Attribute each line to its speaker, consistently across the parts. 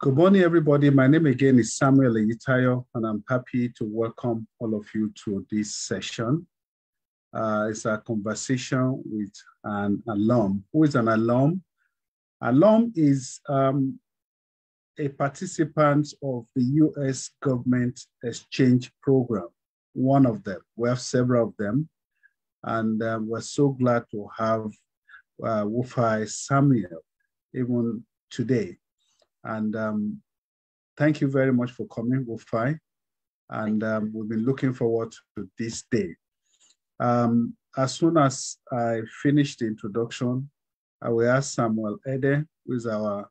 Speaker 1: Good morning, everybody. My name again is Samuel Eyitayo, and I'm happy to welcome all of you to this session. It's a conversation with an alum. Who is an alum? Alum is a participant of the US government exchange program, one of them. We have several of them, and we're so glad to have Wofai Samuel even today. And thank you very much for coming, Wofai. And we've been looking forward to this day. As soon as I finish the introduction, I will ask Samuel Ede, who is our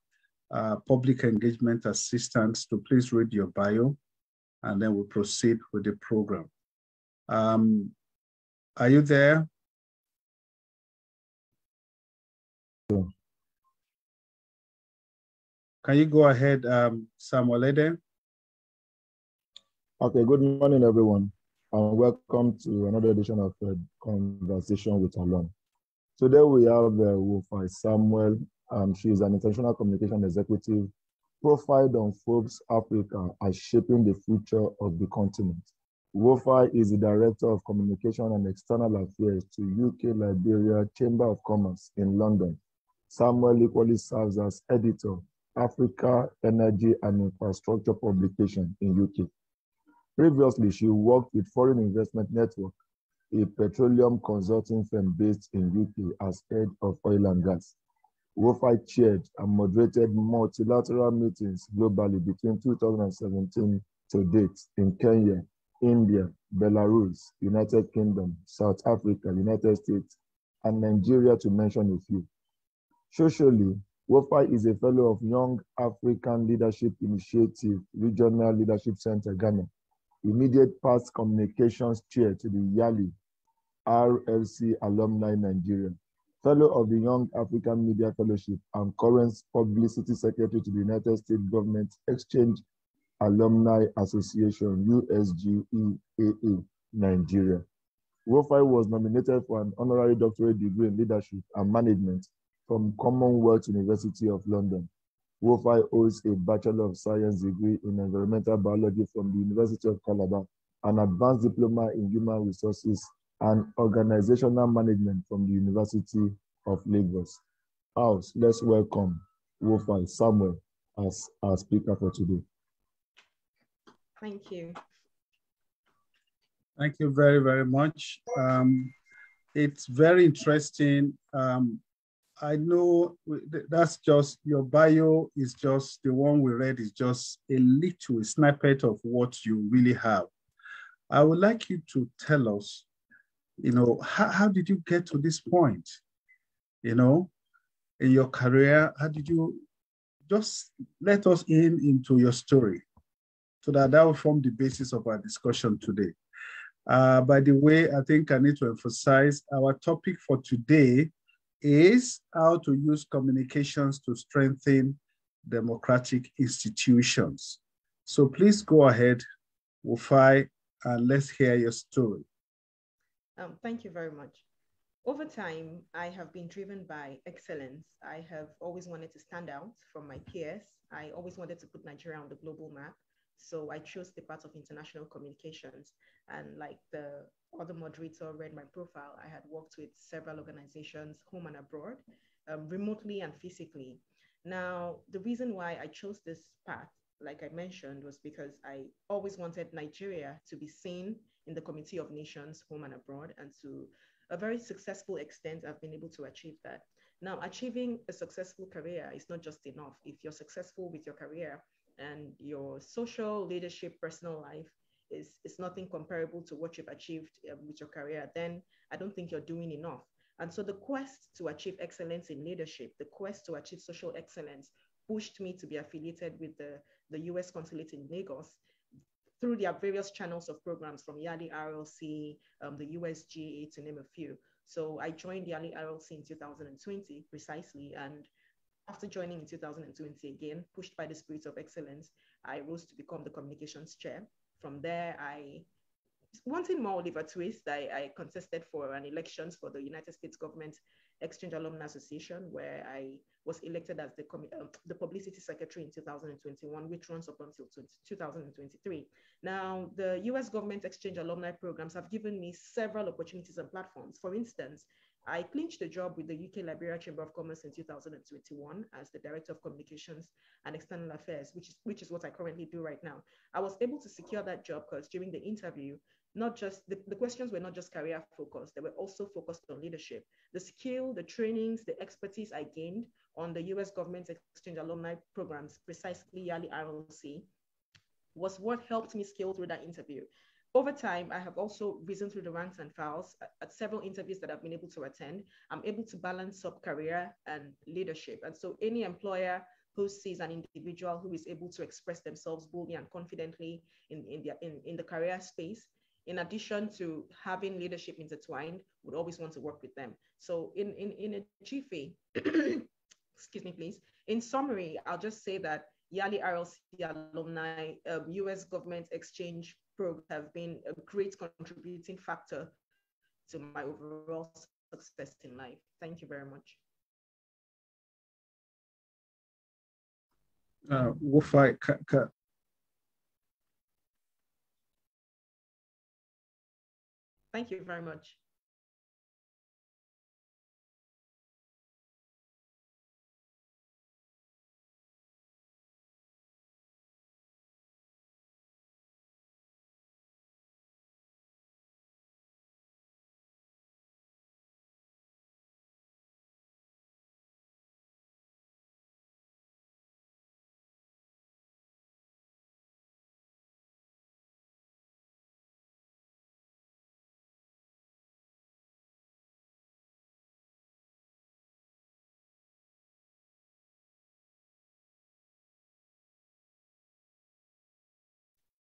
Speaker 1: public engagement assistant, to please read your bio, and then we'll proceed with the program. Are you there?
Speaker 2: Yeah.
Speaker 1: Can you go ahead, Samuel Ede?
Speaker 2: Okay, good morning, everyone, and welcome to another edition of Conversation with Alum. Today we have Wofai Samuel. She is an international communication executive profiled on Forbes Africa as shaping the future of the continent. Wofai is the Director of Communication and External Affairs to UK Liberia Chamber of Commerce in London. Samuel equally serves as editor, Africa Energy and Infrastructure Publication in UK. Previously, she worked with Foreign Investment Network, a petroleum consulting firm based in UK as head of oil and gas. Wofai chaired and moderated multilateral meetings globally between 2017 to date in Kenya, India, Belarus, United Kingdom, South Africa, United States, and Nigeria, to mention a few. Socially, Wofai is a fellow of Young African Leadership Initiative Regional Leadership Center, Ghana, immediate past communications chair to the YALI RLC Alumni Nigeria, fellow of the Young African Media Fellowship, and current publicity secretary to the United States Government Exchange Alumni Association, USGEAA, Nigeria. Wofai was nominated for an honorary doctorate degree in leadership and management from Commonwealth University of London. Wofai holds a Bachelor of Science degree in Environmental Biology from the University of Calabar, an advanced diploma in Human Resources and Organizational Management from the University of Lagos. Let's welcome Wofai Samuel as our speaker for today.
Speaker 3: Thank you.
Speaker 1: Thank you very, very much. It's very interesting. I know that's just, your bio is just, the one we read is just a little snippet of what you really have. I would like you to tell us, how did you get to this point? In your career, how did you, just let us into your story so that will form the basis of our discussion today. By the way, I think I need to emphasize our topic for today is how to use communications to strengthen democratic institutions. So please go ahead, Wofai, and let's hear your story.
Speaker 3: Thank you very much. Over time, I have been driven by excellence. I have always wanted to stand out from my peers. I always wanted to put Nigeria on the global map. So I chose the path of international communications. And like the other moderator read my profile, I had worked with several organizations, home and abroad, remotely and physically. Now, the reason why I chose this path, like I mentioned, was because I always wanted Nigeria to be seen in the Committee of Nations, home and abroad, and to a very successful extent, I've been able to achieve that. Now, achieving a successful career is not just enough. If you're successful with your career, and your social, leadership, personal life is nothing comparable to what you've achieved with your career, then I don't think you're doing enough. And so the quest to achieve excellence in leadership, the quest to achieve social excellence pushed me to be affiliated with the US Consulate in Lagos through their various channels of programs from YALI RLC, the USGA, to name a few. So I joined YALI RLC in 2020 precisely, and after joining in 2020 again, pushed by the spirit of excellence, I rose to become the communications chair. From there, I wanting more Oliver Twist, I contested for an elections for the United States Government Exchange Alumni Association, where I was elected as the publicity secretary in 2021, which runs up until 2023. Now, the US Government Exchange Alumni programs have given me several opportunities and platforms. For instance, I clinched a job with the UK Liberia Chamber of Commerce in 2021 as the Director of Communications and External Affairs, which is what I currently do right now. I was able to secure that job because during the interview, not just the questions were not just career focused, they were also focused on leadership. The skill, the trainings, the expertise I gained on the US Government Exchange Alumni programs, precisely Yali RLC, was what helped me scale through that interview. Over time, I have also risen through the ranks and files at several interviews that I've been able to attend. I'm able to balance up career and leadership. And so any employer who sees an individual who is able to express themselves boldly and confidently in the career space, in addition to having leadership intertwined, would always want to work with them. So in a GFA, excuse me, please. In summary, I'll just say that Yali RLC alumni, US government exchange programs have been a great contributing factor to my overall success in life. Thank you very much.
Speaker 1: Wofai,
Speaker 3: thank you very much.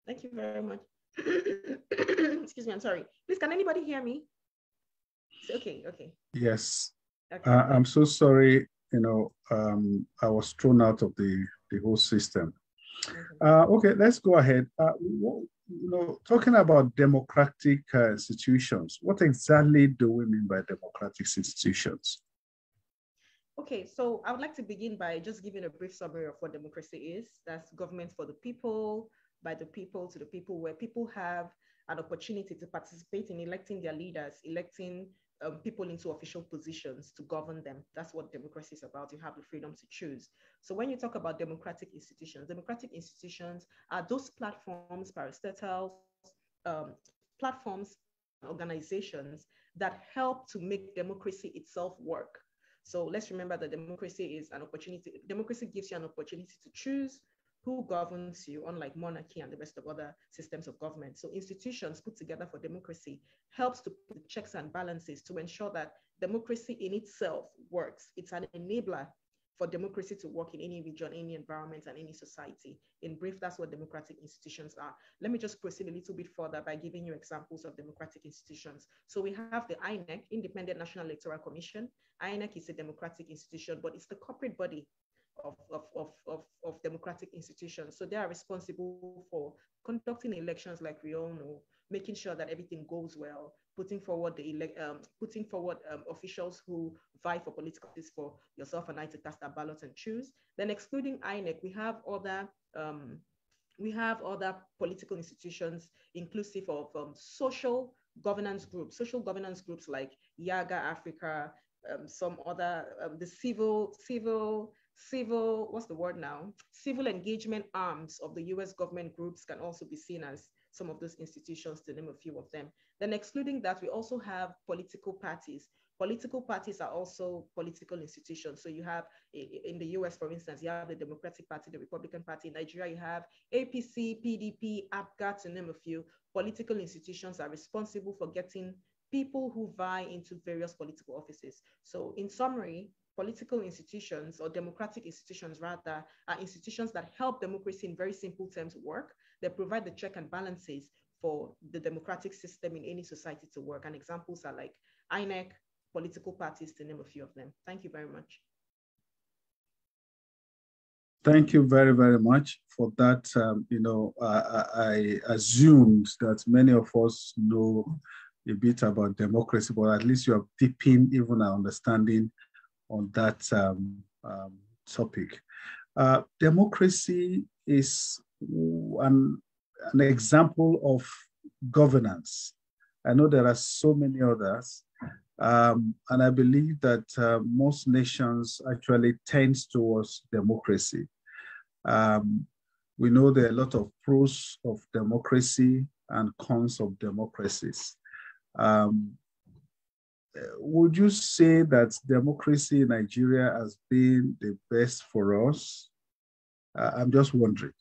Speaker 3: Thank you very much. Excuse me, I'm sorry. Please, can anybody hear me? Okay, okay.
Speaker 1: yes.
Speaker 3: Okay.
Speaker 1: I'm so sorry, I was thrown out of the whole system. Okay, let's go ahead. Talking about democratic institutions, what exactly do we mean by democratic institutions?
Speaker 3: Okay, so I would like to begin by just giving a brief summary of what democracy is. That's government for the people, by the people, to the people, where people have an opportunity to participate in electing their leaders, electing people into official positions to govern them. That's what democracy is about. You have the freedom to choose. So when you talk about democratic institutions are those platforms, parastatals, platforms, organizations that help to make democracy itself work. So let's remember that democracy is an opportunity. Democracy gives you an opportunity to choose who governs you, unlike monarchy and the rest of other systems of government. So institutions put together for democracy helps to put the checks and balances to ensure that democracy in itself works. It's an enabler for democracy to work in any region, any environment, and any society. In brief, that's what democratic institutions are. Let me just proceed a little bit further by giving you examples of democratic institutions. So we have the INEC, Independent National Electoral Commission. INEC is a democratic institution, but it's the corporate body of democratic institutions. So they are responsible for conducting elections, like we all know, making sure that everything goes well, putting forward officials who vie for political office for yourself and I to cast our ballots and choose. Then excluding INEC, we have other political institutions inclusive of social governance groups like YAGA Africa, some other, the civil engagement arms of the US government groups can also be seen as some of those institutions, to name a few of them. Then excluding that, we also have political parties. Political parties are also political institutions. So you have, in the US, for instance, you have the Democratic Party, the Republican Party. In Nigeria, you have APC, PDP, APGA, to name a few. Political institutions are responsible for getting people who vie into various political offices. So in summary, political institutions, or democratic institutions rather, are institutions that help democracy in very simple terms work. They provide the check and balances for the democratic system in any society to work. And examples are like INEC, political parties, to name a few of them. Thank you very much.
Speaker 1: Thank you very, very much for that. I assumed that many of us know a bit about democracy, but at least you have deepened even our understanding on that topic. Democracy is an example of governance. I know there are so many others, and I believe that most nations actually tend towards democracy. We know there are a lot of pros of democracy and cons of democracies. Would you say that democracy in Nigeria has been the best for us? I'm just wondering.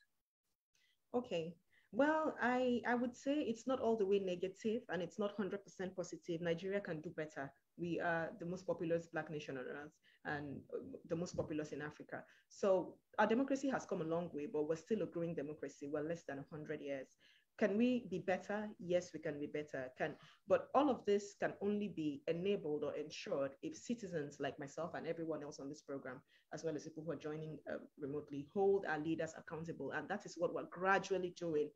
Speaker 3: Okay. Well, I would say it's not all the way negative and it's not 100% positive. Nigeria can do better. We are the most populous Black nation on earth and the most populous in Africa. So our democracy has come a long way, but we're still a growing democracy. We're less than 100 years. Can we be better? Yes, we can be better. But all of this can only be enabled or ensured if citizens like myself and everyone else on this program, as well as people who are joining remotely, hold our leaders accountable. And that is what we're gradually doing.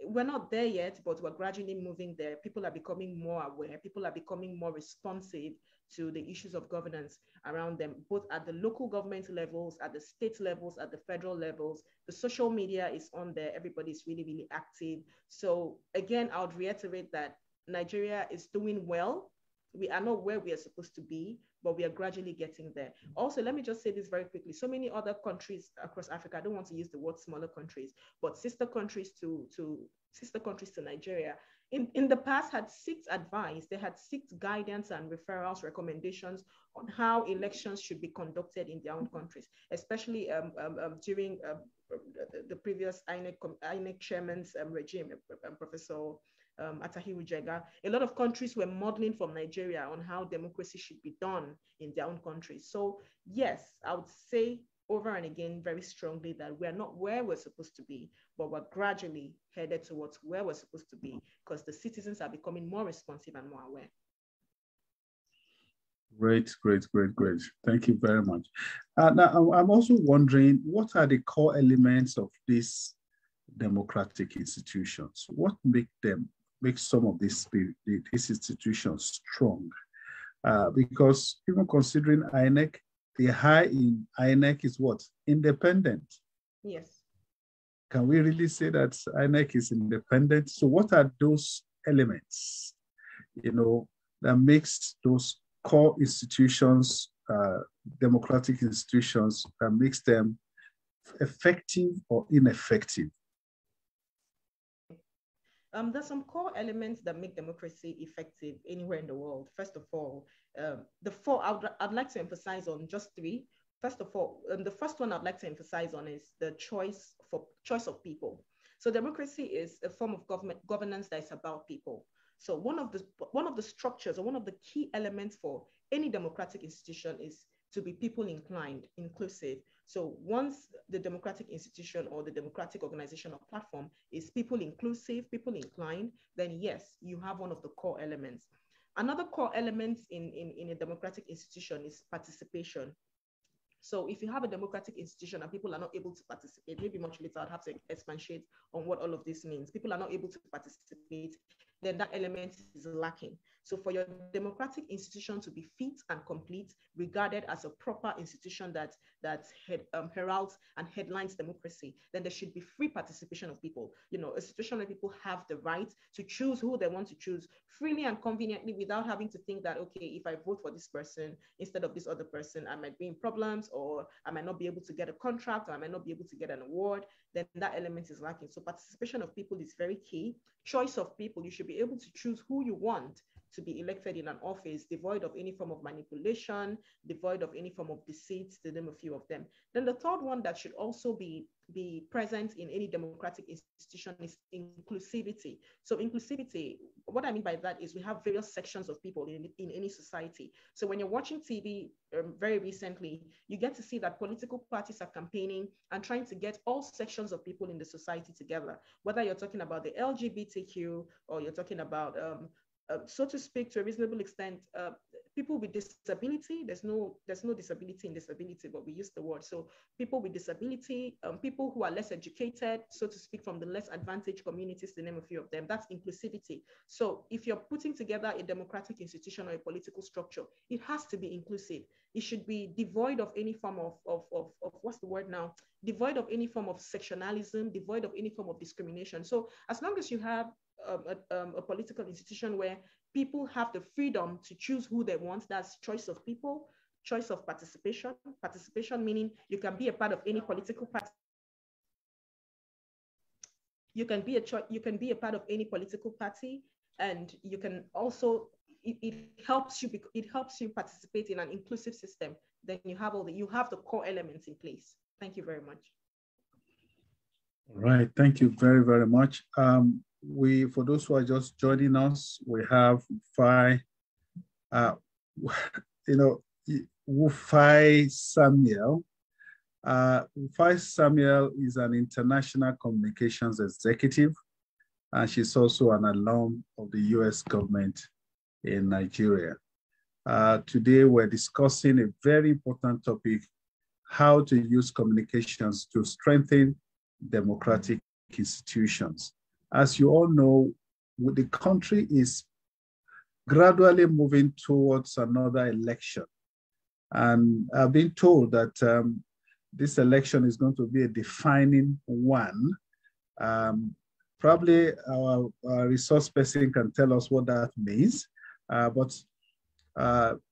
Speaker 3: We're not there yet, but we're gradually moving there. People are becoming more aware. People are becoming more responsive to the issues of governance around them, both at the local government levels, at the state levels, at the federal levels. The social media is on there. Everybody's really, really active. So again, I would reiterate that Nigeria is doing well. We are not where we are supposed to be, but we are gradually getting there. Also, let me just say this very quickly. So many other countries across Africa, I don't want to use the word smaller countries, but sister countries to Nigeria, in the past had seeked advice, they had sought guidance and referrals, recommendations on how elections should be conducted in their own countries, especially during the previous INEC chairman's regime, Professor Atahiru Jega. A lot of countries were modeling from Nigeria on how democracy should be done in their own countries. So yes, I would say over and again very strongly that we're not where we're supposed to be, but we're gradually headed towards where we're supposed to be because the citizens are becoming more responsive and more aware.
Speaker 1: Great. Thank you very much. Now, I'm also wondering, what are the core elements of these democratic institutions? What makes some of these institutions strong? Because even considering INEC, the high in INEC is what? Independent.
Speaker 3: Yes.
Speaker 1: Can we really say that INEC is independent? So what are those elements, that makes those core institutions, democratic institutions, that makes them effective or ineffective?
Speaker 3: There's some core elements that make democracy effective anywhere in the world. First of all, the four, I'd like to emphasize on just three. First of all, the first one I'd like to emphasize on is the choice of people. So democracy is a form of governance that is about people. So one of the structures or one of the key elements for any democratic institution is to be people inclined, inclusive. So once the democratic institution or the democratic organization or platform is people inclusive, people inclined, then yes, you have one of the core elements. Another core element in a democratic institution is participation. So if you have a democratic institution and people are not able to participate, maybe much later I'd have to expatiate on what all of this means. People are not able to participate, then that element is lacking. So for your democratic institution to be fit and complete, regarded as a proper institution that heralds and headlines democracy, then there should be free participation of people. A situation where people have the right to choose who they want to choose freely and conveniently without having to think that, okay, if I vote for this person instead of this other person, I might be in problems, or I might not be able to get a contract, or I might not be able to get an award. Then that element is lacking. So participation of people is very key. Choice of people, you should be able to choose who you want to be elected in an office, devoid of any form of manipulation, devoid of any form of deceit, to name a few of them. Then the third one that should also be present in any democratic institution is inclusivity. So inclusivity, what I mean by that is we have various sections of people in any society. So when you're watching TV very recently, you get to see that political parties are campaigning and trying to get all sections of people in the society together, whether you're talking about the LGBTQ or you're talking about so to speak, to a reasonable extent, people with disability. There's no disability in disability, but we use the word. So people with disability, people who are less educated, so to speak, from the less advantaged communities, to name a few of them. That's inclusivity. So if you're putting together a democratic institution or a political structure, it has to be inclusive. It should be devoid of any form of what's the word now? Devoid of any form of sectionalism, devoid of any form of discrimination. So as long as you have a political institution where people have the freedom to choose who they want, that's choice of people, choice of participation. Participation meaning you can be a part of any political party. You can be a part of any political party, and you can also it helps you participate in an inclusive system. Then you have the core elements in place. Thank you very much.
Speaker 1: All right, thank you very, very much. For those who are just joining us, we have Wofai, Wofai Samuel. Wofai Samuel is an international communications executive, and she's also an alum of the US government in Nigeria. Today, we're discussing a very important topic, how to use communications to strengthen democratic institutions. As you all know, the country is gradually moving towards another election. And I've been told that this election is going to be a defining one. Probably our resource person can tell us what that means. But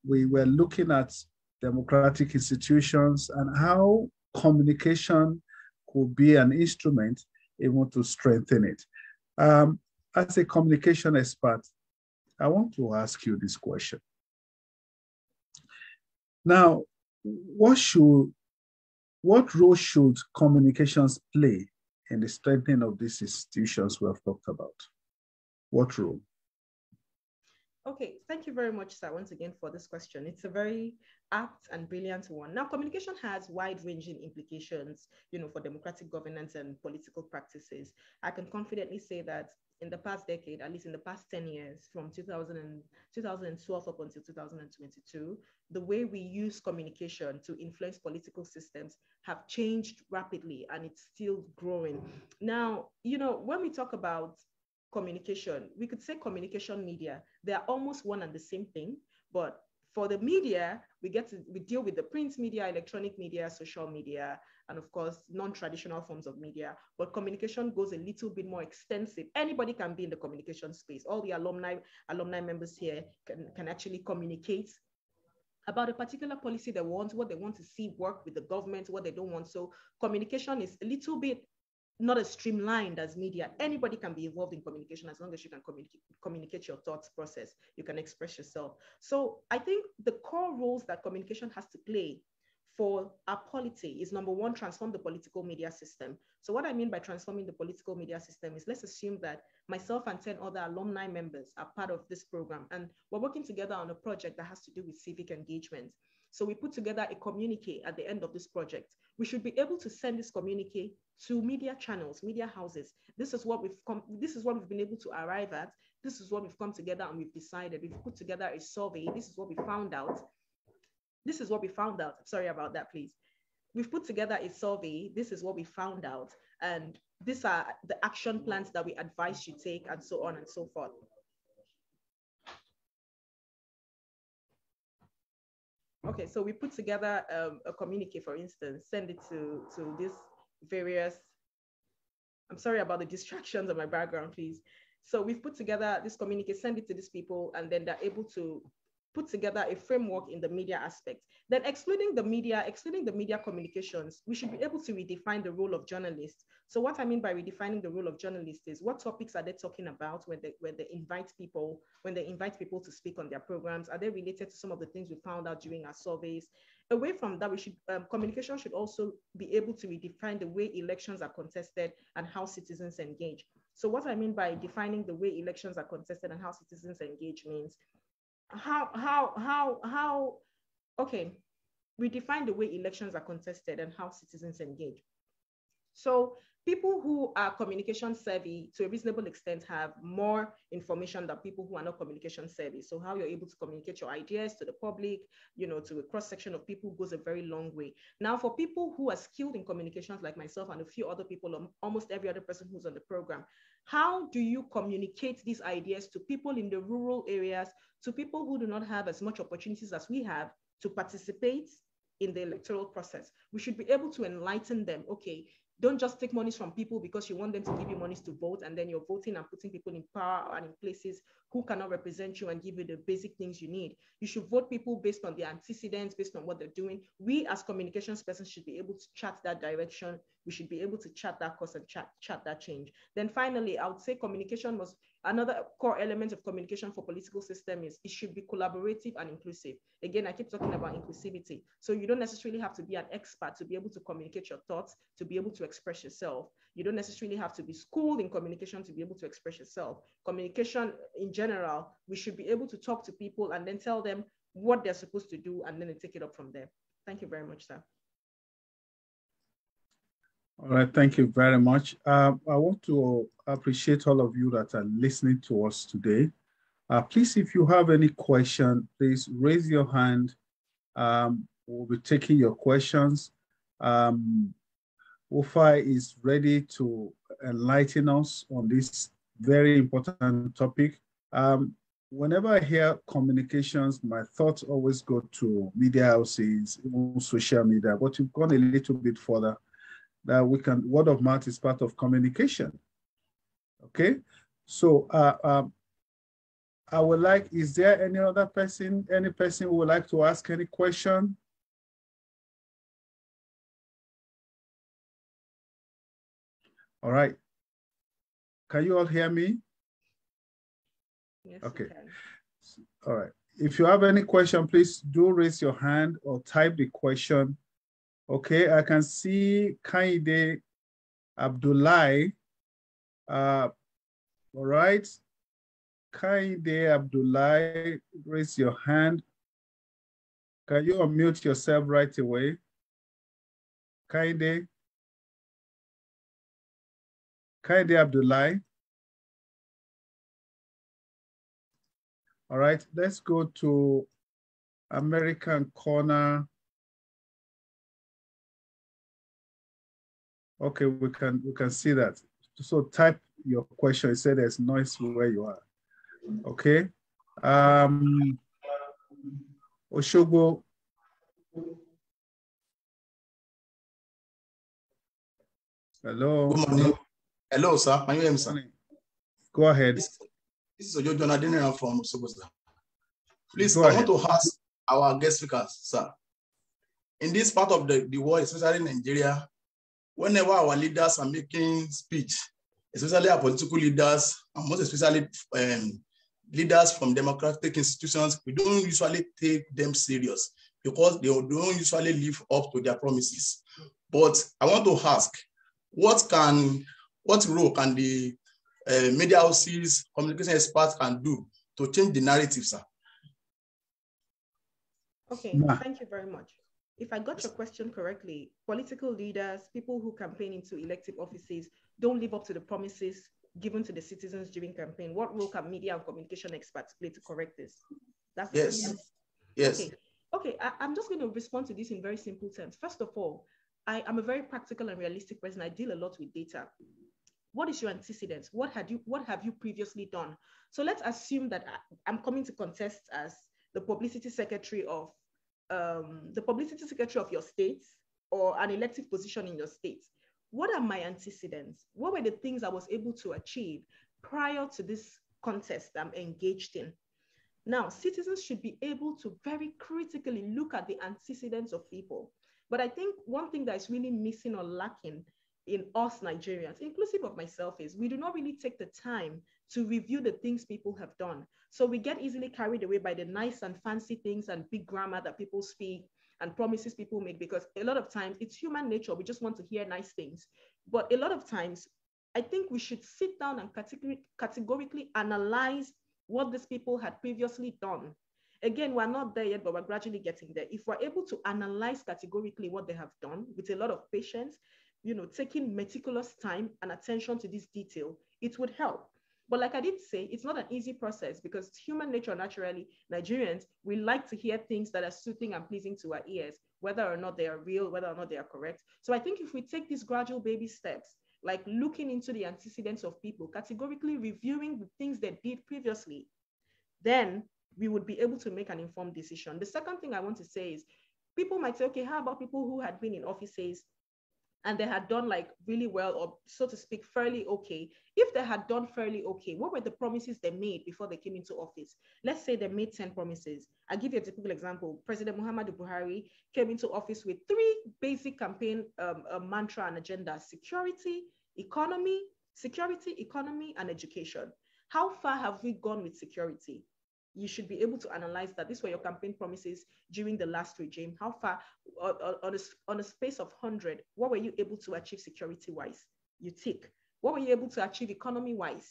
Speaker 1: we were looking at democratic institutions and how communication could be an instrument even to strengthen it. As a communication expert, I want to ask you this question. Now, what role should communications play in the strengthening of these institutions we have talked about? What role?
Speaker 3: Okay, thank you very much, sir, once again for this question. It's a very apt and brilliant one. Now, communication has wide-ranging implications, for democratic governance and political practices. I can confidently say that in the past decade, at least in the past 10 years, from 2012 up until 2022, the way we use communication to influence political systems have changed rapidly, and it's still growing. Now, when we talk about communication, we could say communication media, they're almost one and the same thing, but for the media, we deal with the print media, electronic media, social media, and of course, non-traditional forms of media. But communication goes a little bit more extensive. Anybody can be in the communication space. All the alumni members here can actually communicate about a particular policy they want, what they want to see work with the government, what they don't want. So communication is a little bit not as streamlined as media. Anybody can be involved in communication as long as you can communicate your thoughts process, you can express yourself. So I think the core roles that communication has to play for our polity is, number one, transform the political media system. So what I mean by transforming the political media system is, let's assume that myself and 10 other alumni members are part of this program, and we're working together on a project that has to do with civic engagement. So we put together a communique at the end of this project. We should be able to send this communique to media channels, media houses. This is what we've been able to arrive at. This is what we've come together and we've decided. We've put together a survey. This is what we found out. Sorry about that, please. We've put together a survey. This is what we found out. And these are the action plans that we advise you take, and so on and so forth. Okay, so we put together a communique, for instance, send it to these various, I'm sorry about the distractions on my background, please. So we've put together this communique, send it to these people, and then they're able to put together a framework in the media aspect. Then excluding the media communications, we should be able to redefine the role of journalists. So what I mean by redefining the role of journalists is, what topics are they talking about when they invite people to speak on their programs? Are they related to some of the things we found out during our surveys? Away from that, communication should also be able to redefine the way elections are contested and how citizens engage. So what I mean by defining the way elections are contested and how citizens engage means, we define the way elections are contested and how citizens engage. So people who are communication savvy to a reasonable extent have more information than people who are not communication savvy. So how you're able to communicate your ideas to the public, to a cross section of people goes a very long way. Now, for people who are skilled in communications like myself and a few other people, almost every other person who's on the program, how do you communicate these ideas to people in the rural areas, to people who do not have as much opportunities as we have to participate in the electoral process? We should be able to enlighten them. Okay, don't just take monies from people because you want them to give you monies to vote, and then you're voting and putting people in power and in places who cannot represent you and give you the basic things you need. You should vote people based on their antecedents, based on what they're doing. We as communications persons should be able to chart that direction. We should be able to chart that course and chart that change. Then finally, I would say communication must, another core element of communication for political system is it should be collaborative and inclusive. Again, I keep talking about inclusivity. So you don't necessarily have to be an expert to be able to communicate your thoughts, to be able to express yourself. You don't necessarily have to be schooled in communication to be able to express yourself. Communication in general, we should be able to talk to people and then tell them what they're supposed to do, and then they take it up from there. Thank you very much, sir.
Speaker 1: All right, thank you very much. I want to appreciate all of you that are listening to us today. Please, if you have any question, please raise your hand. We'll be taking your questions. Wofai is ready to enlighten us on this very important topic. Whenever I hear communications, my thoughts always go to media houses, even social media, but you've gone a little bit further. That we can, word of mouth is part of communication. Okay, so I would like, is there any other person, any person who would like to ask any question? All right. Can you all hear me?
Speaker 3: Yes,
Speaker 1: okay.
Speaker 3: Okay.
Speaker 1: All right. If you have any question, please do raise your hand or type the question. Okay, I can see Kaide Abdullahi. All right. Kaide Abdullahi, raise your hand. Can you unmute yourself right away? Kaide Abdullahi. All right, let's go to American Corner. Okay, we can see that. So type your question. It said there's noise where you are. Okay. Oshogo. Hello.
Speaker 4: Good morning. Hello, sir. Can you hear me, sir?
Speaker 1: Go ahead.
Speaker 4: This is Ojo Jonadine from Osogbo, sir. Please, I want to ask our guest speakers, sir. In this part of the world, especially in Nigeria, whenever our leaders are making speech, especially our political leaders, and most especially leaders from democratic institutions, we don't usually take them serious because they don't usually live up to their promises. But I want to ask, what role can the media houses, communication experts can do to change the narrative, sir?
Speaker 3: Okay, thank you very much. If I got your question correctly, political leaders, people who campaign into elective offices, don't live up to the promises given to the citizens during campaign. What role can media and communication experts play to correct this? That's the question.
Speaker 4: Yes.
Speaker 3: Okay. I'm just going to respond to this in very simple terms. First of all, I'm a very practical and realistic person. I deal a lot with data. What is your antecedents? What have you previously done? So let's assume that I'm coming to contest as the publicity secretary of your state or an elective position in your state. What are my antecedents? What were the things I was able to achieve prior to this contest I'm engaged in? Now, citizens should be able to very critically look at the antecedents of people. But I think one thing that is really missing or lacking in us Nigerians, inclusive of myself, is we do not really take the time to review the things people have done. So we get easily carried away by the nice and fancy things and big grammar that people speak and promises people make, because a lot of times it's human nature. We just want to hear nice things. But a lot of times, I think we should sit down and categorically analyze what these people had previously done. Again, we're not there yet, but we're gradually getting there. If we're able to analyze categorically what they have done with a lot of patience, taking meticulous time and attention to this detail, it would help. But like I did say, it's not an easy process because human nature, naturally, Nigerians, we like to hear things that are soothing and pleasing to our ears, whether or not they are real, whether or not they are correct. So I think if we take these gradual baby steps, like looking into the antecedents of people, categorically reviewing the things they did previously, then we would be able to make an informed decision. The second thing I want to say is people might say, okay, how about people who had been in offices and they had done like really well, or so to speak, fairly okay? If they had done fairly okay, what were the promises they made before they came into office? Let's say they made 10 promises. I'll give you a typical example. President Muhammadu Buhari came into office with 3 basic campaign mantra and agenda: security, economy, and education. How far have we gone with security? You should be able to analyze that. These were your campaign promises during the last regime. How far, on a space of 100, what were you able to achieve security-wise? You tick. What were you able to achieve economy-wise?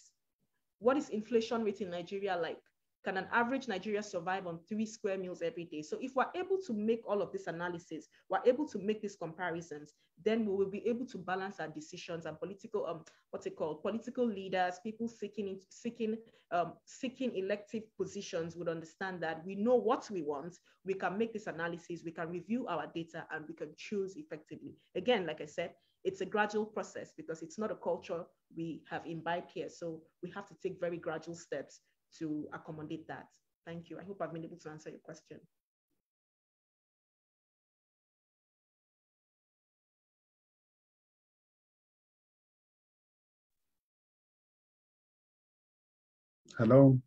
Speaker 3: What is inflation rate in Nigeria like? Can an average Nigeria survive on 3 square meals every day? So if we're able to make all of this analysis, we're able to make these comparisons, then we will be able to balance our decisions, and political, political leaders, people seeking elective positions would understand that we know what we want. We can make this analysis, we can review our data, and we can choose effectively. Again, like I said, it's a gradual process because it's not a culture we have imbibed here. So we have to take very gradual steps to accommodate that. Thank you. I hope I've been able to answer your question.
Speaker 1: Hello?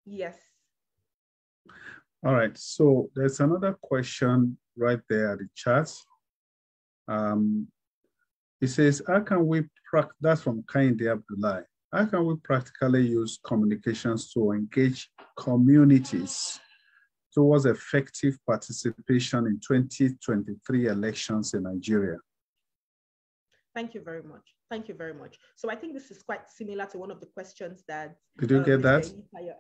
Speaker 3: Yes.
Speaker 1: All right, so there's another question right there at the chat. It says, how can we, that's from Kainde Abdullahi, how can we practically use communications to engage communities towards effective participation in 2023 elections in Nigeria?
Speaker 3: Thank you very much. Thank you very much. So I think this is quite similar to one of the questions that
Speaker 1: Did you get that?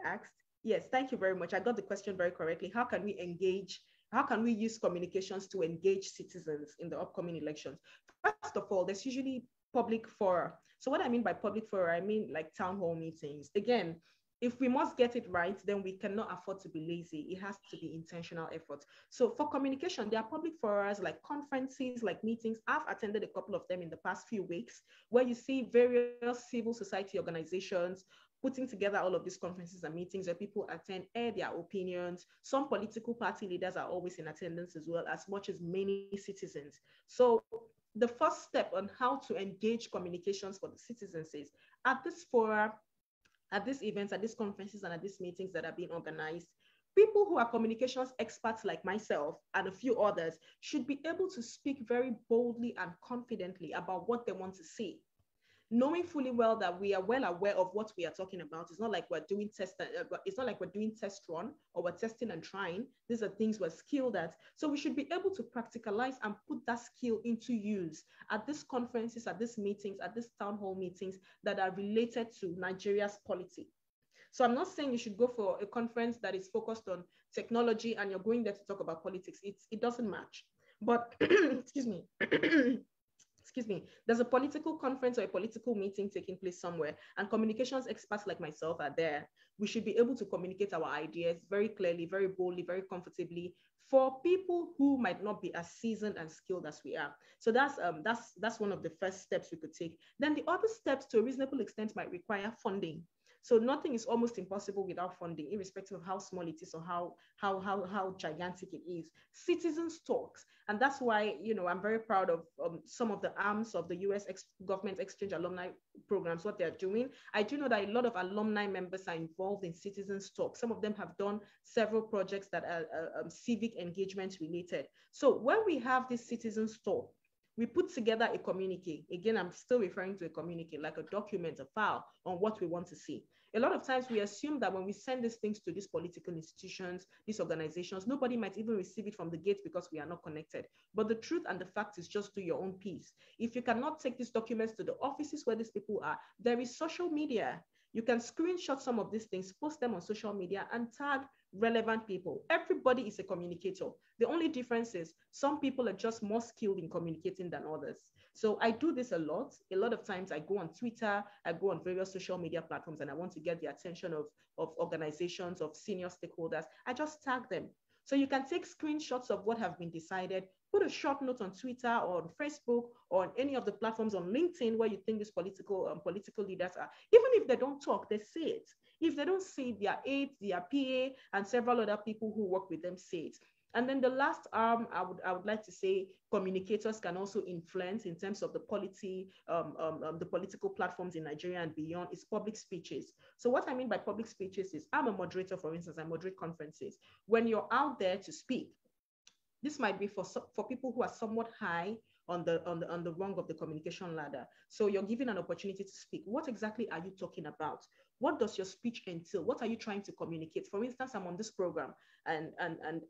Speaker 3: Asked. Yes, thank you very much. I got the question very correctly. How can we engage? How can we use communications to engage citizens in the upcoming elections? First of all, there's usually public fora. So what I mean by public fora, I mean like town hall meetings. Again, if we must get it right, then we cannot afford to be lazy. It has to be intentional effort. So for communication, there are public forums like conferences, like meetings. I've attended a couple of them in the past few weeks, where you see various civil society organizations putting together all of these conferences and meetings where people attend, air their opinions. Some political party leaders are always in attendance as well, as much as many citizens. So the first step on how to engage communications for the citizens is at this forum, at these events, at these conferences, and at these meetings that are being organized, people who are communications experts like myself and a few others should be able to speak very boldly and confidently about what they want to see, knowing fully well that we are well aware of what we are talking about. It's not like we're doing test run, or we're testing and trying. These are things we're skilled at. So we should be able to practicalize and put that skill into use at these conferences, at these meetings, at these town hall meetings that are related to Nigeria's polity. So I'm not saying you should go for a conference that is focused on technology and you're going there to talk about politics. It doesn't match. But excuse me. Excuse me, there's a political conference or a political meeting taking place somewhere, and communications experts like myself are there. We should be able to communicate our ideas very clearly, very boldly, very comfortably for people who might not be as seasoned and skilled as we are. So that's one of the first steps we could take. Then the other steps, to a reasonable extent, might require funding. So nothing is almost impossible without funding, irrespective of how small it is or how gigantic it is. Citizens talks. And that's why, I'm very proud of some of the arms of the US government exchange alumni programs, what they're doing. I do know that a lot of alumni members are involved in citizens talk. Some of them have done several projects that are civic engagement related. So when we have this citizens talk, we put together a communique. Again, I'm still referring to a communique, like a document, a file on what we want to see. A lot of times we assume that when we send these things to these political institutions, these organizations, nobody might even receive it from the gate because we are not connected. But the truth and the fact is, just do your own piece. If you cannot take these documents to the offices where these people are, there is social media. You can screenshot some of these things, post them on social media, and tag relevant people. Everybody is a communicator. The only difference is some people are just more skilled in communicating than others. So I do this a lot. A lot of times I go on Twitter, I go on various social media platforms, and I want to get the attention of organizations, of senior stakeholders. I just tag them. So you can take screenshots of what have been decided, put a short note on Twitter or on Facebook or on any of the platforms on LinkedIn where you think these political leaders are. Even if they don't talk, they say it. If they don't say it, their aides, their PA, and several other people who work with them say it. And then the last arm, I would like to say, communicators can also influence in terms of the the political platforms in Nigeria and beyond, is public speeches. So what I mean by public speeches is, I'm a moderator, for instance, I moderate conferences. When you're out there to speak, this might be for people who are somewhat high on the rung of the communication ladder. So you're given an opportunity to speak. What exactly are you talking about? What does your speech entail? What are you trying to communicate? For instance, I'm on this program and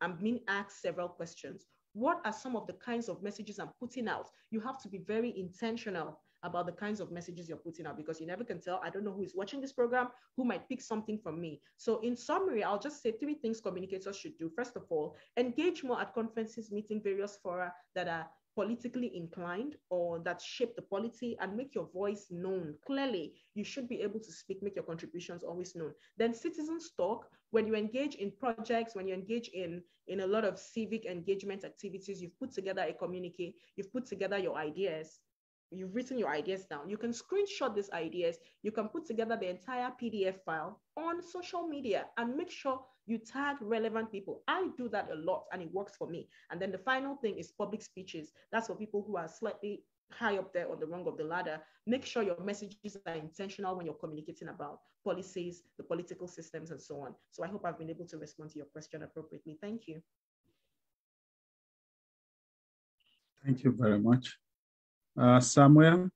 Speaker 3: I'm being asked several questions. What are some of the kinds of messages I'm putting out? You have to be very intentional about the kinds of messages you're putting out, because you never can tell. I don't know who is watching this program, who might pick something from me. So in summary, I'll just say 3 things communicators should do. First of all, engage more at conferences, meeting various fora that are politically inclined or that shape the polity, and make your voice known clearly. You should be able to speak, make your contributions always known. Then citizens talk. When you engage in projects, when you engage in a lot of civic engagement activities, you've put together a communique, you've put together your ideas, you've written your ideas down. You can screenshot these ideas. You can put together the entire PDF file on social media and make sure you tag relevant people. I do that a lot and it works for me. And then the final thing is public speeches. That's for people who are slightly high up there on the rung of the ladder. Make sure your messages are intentional when you're communicating about policies, the political systems, and so on. So I hope I've been able to respond to your question appropriately. Thank you.
Speaker 1: Thank you very much. Samuel,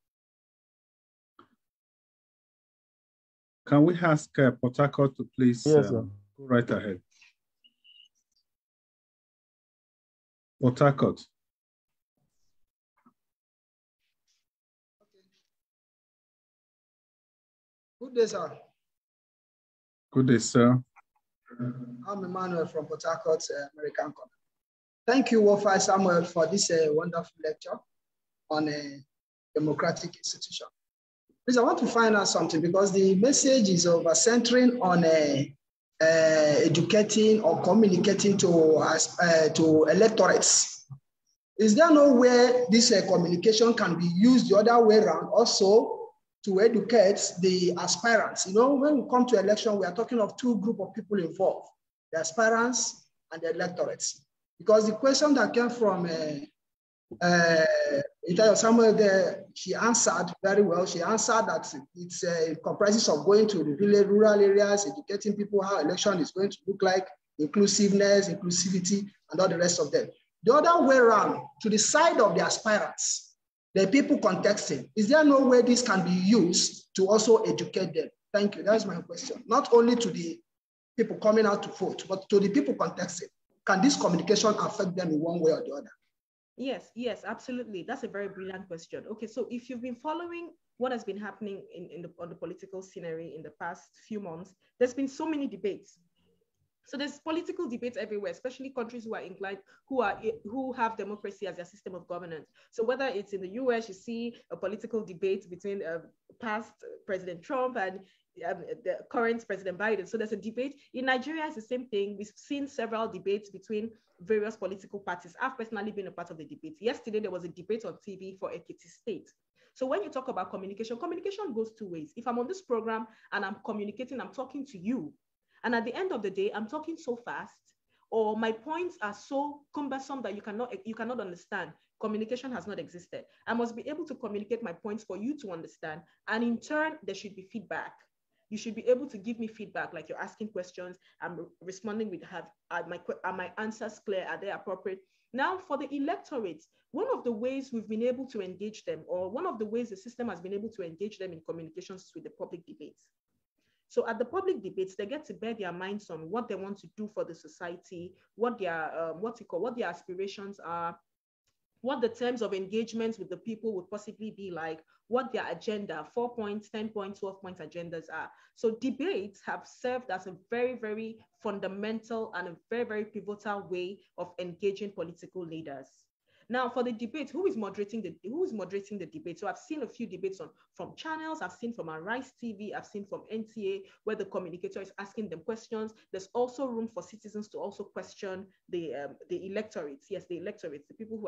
Speaker 1: can we ask Port Harcourt to please go right ahead? Port Harcourt.
Speaker 5: Good day, sir.
Speaker 1: Good day, sir.
Speaker 5: I'm Emmanuel from Port Harcourt, American Corner. Thank you, Wofai Samuel, for this wonderful lecture on a democratic institution. Please, I want to find out something, because the message is over centering on educating or communicating to electorates. Is there no way this communication can be used the other way around also to educate the aspirants? You know, when we come to election, we are talking of 2 groups of people involved, the aspirants and the electorates. Because the question that came from Samuel there, she answered very well. She answered that it's comprises of going to the rural areas, educating people how election is going to look like, inclusiveness, inclusivity, and all the rest of them. The other way around, to the side of the aspirants, the people contesting, is there no way this can be used to also educate them? Thank you. That's my question. Not only to the people coming out to vote, but to the people contesting. Can this communication affect them in one way or the other?
Speaker 3: Yes, absolutely. That's a very brilliant question. Okay, so if you've been following what has been happening on the political scenery in the past few months, there's been so many debates. So there's political debates everywhere, especially countries who are inclined, who have democracy as their system of governance. So whether it's in the US, you see a political debate between past President Trump and the current President Biden. So there's a debate. In Nigeria, it's the same thing. We've seen several debates between various political parties. I've personally been a part of the debate. Yesterday, there was a debate on TV for Ekiti State. So when you talk about communication, communication goes 2 ways. If I'm on this program and I'm communicating, I'm talking to you. And at the end of the day, I'm talking so fast, or my points are so cumbersome that you cannot understand. Communication has not existed. I must be able to communicate my points for you to understand. And in turn, there should be feedback. You should be able to give me feedback, like you're asking questions, I'm responding with are my answers clear? Are they appropriate? Now, for the electorate, one of the ways we've been able to engage them, or one of the ways the system has been able to engage them in communications, is with the public debates. So at the public debates, they get to bear their minds on what they want to do for the society, what their aspirations are, what the terms of engagement with the people would possibly be like, what their agenda, 4 points, 10 points, 12 points agendas are. So debates have served as a very, very fundamental and a very, very pivotal way of engaging political leaders. Now, for the debate, who is moderating the debate? So I've seen a few debates from channels. I've seen from Arise TV. I've seen from NTA, where the communicator is asking them questions. There's also room for citizens to also question the electorates. Yes, the electorates, the people who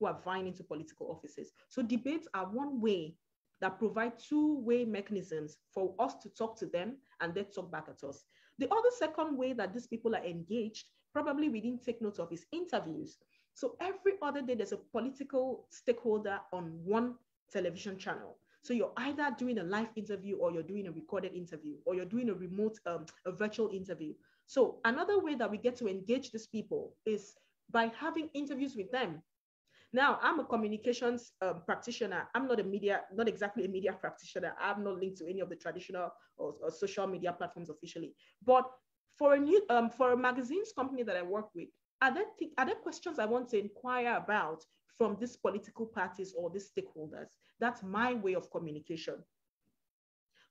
Speaker 3: are vying into political offices. So debates are one way that provide two-way mechanisms for us to talk to them and they talk back at us. The other second way that these people are engaged, probably we didn't take note of, is interviews. So every other day, there's a political stakeholder on one television channel. So you're either doing a live interview, or you're doing a recorded interview, or you're doing a remote, a virtual interview. So another way that we get to engage these people is by having interviews with them. Now, I'm a communications practitioner. I'm not exactly a media practitioner. I'm not linked to any of the traditional or social media platforms officially. But for a magazines company that I work with, are there questions I want to inquire about from these political parties or these stakeholders? That's my way of communication.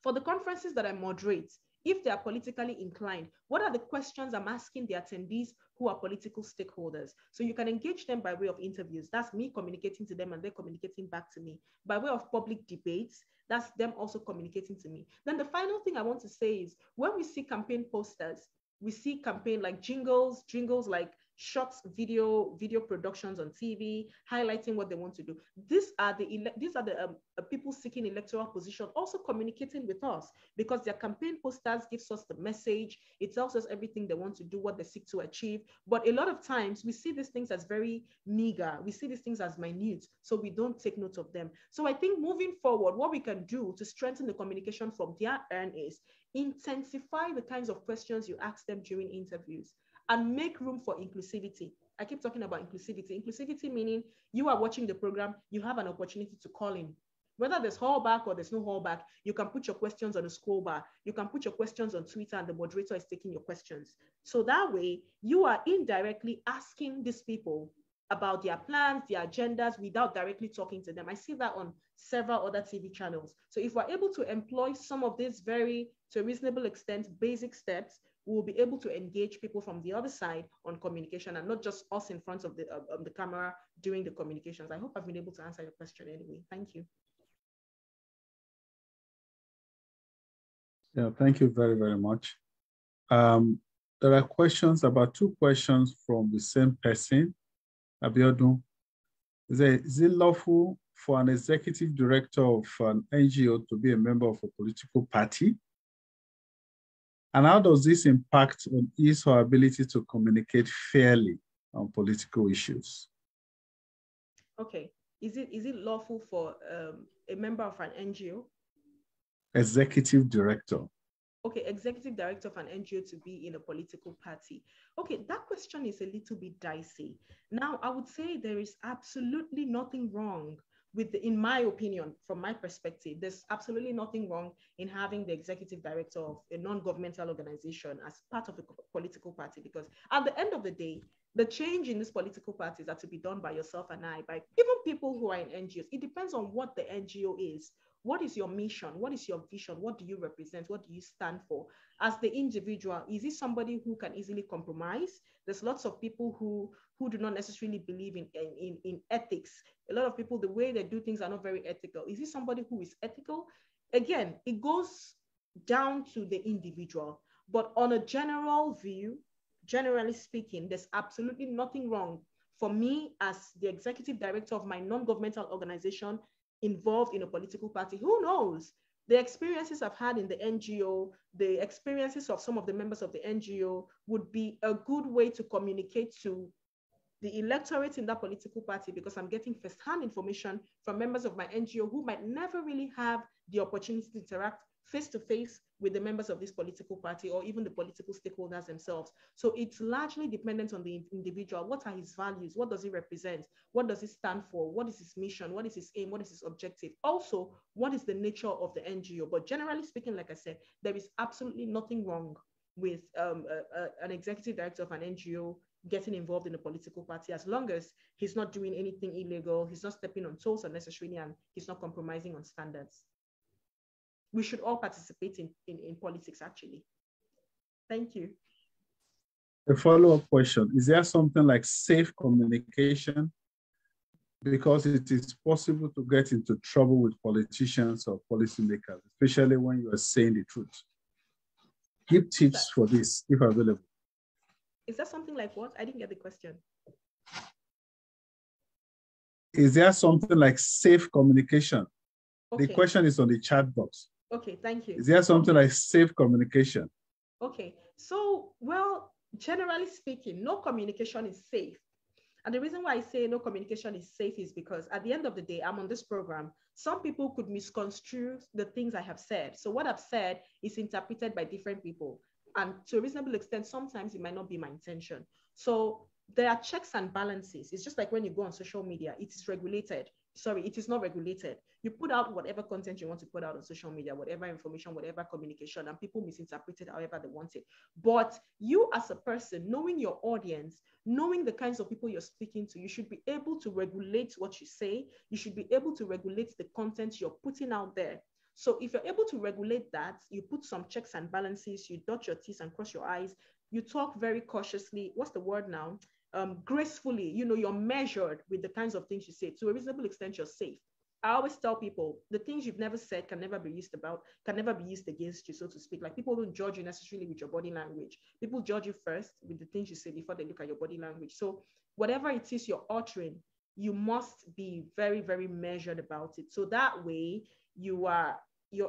Speaker 3: For the conferences that I moderate, if they are politically inclined, what are the questions I'm asking the attendees who are political stakeholders? So you can engage them by way of interviews. That's me communicating to them and they're communicating back to me. By way of public debates, that's them also communicating to me. Then the final thing I want to say is, when we see campaign posters, we see campaign like jingles like shots, video productions on TV, highlighting what they want to do. These are the people seeking electoral position also communicating with us, because their campaign posters gives us the message. It tells us everything they want to do, what they seek to achieve. But a lot of times we see these things as very meager. We see these things as minute, so we don't take note of them. So I think moving forward, what we can do to strengthen the communication from their end is intensify the kinds of questions you ask them during interviews, and make room for inclusivity. I keep talking about inclusivity. Inclusivity meaning you are watching the program, you have an opportunity to call in. Whether there's hallback or there's no hallback, you can put your questions on a scroll bar. You can put your questions on Twitter and the moderator is taking your questions. So that way, you are indirectly asking these people about their plans, their agendas, without directly talking to them. I see that on several other TV channels. So if we're able to employ some of these to a reasonable extent, basic steps, we will be able to engage people from the other side on communication, and not just us in front of the camera during the communications. I hope I've been able to answer your question anyway. Thank you.
Speaker 1: Yeah, thank you very, very much. There are about two questions from the same person, Abiodun. Is it lawful for an executive director of an NGO to be a member of a political party? And how does this impact on his or her ability to communicate fairly on political issues?
Speaker 3: Okay. Is it lawful for a member of an NGO?
Speaker 1: Executive director.
Speaker 3: Okay, executive director of an NGO to be in a political party. Okay, that question is a little bit dicey. Now, I would say there is absolutely nothing wrong with, in my opinion, from my perspective, there's absolutely nothing wrong in having the executive director of a non-governmental organization as part of a political party, because at the end of the day, the change in these political parties are to be done by yourself and I, by even people who are in NGOs. It depends on what the NGO is. What is your mission? What is your vision? What do you represent? What do you stand for? As the individual, is it somebody who can easily compromise? There's lots of people who do not necessarily believe in ethics. A lot of people, the way they do things are not very ethical. Is it somebody who is ethical? Again, it goes down to the individual. But on a general view, generally speaking, there's absolutely nothing wrong for me as the executive director of my non-governmental organization involved in a political party. Who knows? The experiences I've had in the NGO, the experiences of some of the members of the NGO would be a good way to communicate to the electorate in that political party, because I'm getting firsthand information from members of my NGO who might never really have the opportunity to interact face-to-face with the members of this political party or even the political stakeholders themselves. So it's largely dependent on the individual. What are his values? What does he represent? What does he stand for? What is his mission? What is his aim? What is his objective? Also, what is the nature of the NGO? But generally speaking, like I said, there is absolutely nothing wrong with an executive director of an NGO getting involved in a political party, as long as he's not doing anything illegal, he's not stepping on toes unnecessarily, and he's not compromising on standards. We should all participate in politics, actually. Thank you.
Speaker 1: A follow-up question. Is there something like safe communication? Because it is possible to get into trouble with politicians or policymakers, especially when you are saying the truth. Give tips for this, if available.
Speaker 3: Is that something like what? I didn't get the question.
Speaker 1: Is there something like safe communication? Okay. The question is on the chat box.
Speaker 3: Okay, thank you.
Speaker 1: Is there something like safe communication?
Speaker 3: Okay, so, well, generally speaking, no communication is safe. And the reason why I say no communication is safe is because at the end of the day, I'm on this program. Some people could misconstrue the things I have said. So what I've said is interpreted by different people. And to a reasonable extent, sometimes it might not be my intention. So there are checks and balances. It's just like when you go on social media, it is regulated. Sorry, it is not regulated. You put out whatever content you want to put out on social media, whatever information, whatever communication, and people misinterpret it however they want it. But you as a person, knowing your audience, knowing the kinds of people you're speaking to, you should be able to regulate what you say. You should be able to regulate the content you're putting out there. So if you're able to regulate that, you put some checks and balances, you dot your T's and cross your I's, you talk very cautiously. What's the word now? Gracefully, you know, you're measured with the kinds of things you say. To a reasonable extent, you're safe. I always tell people the things you've never said can never be used against you, so to speak. Like, people don't judge you necessarily with your body language. People judge you first with the things you say before they look at your body language. So whatever it is you're uttering, you must be very, very measured about it. So that way you're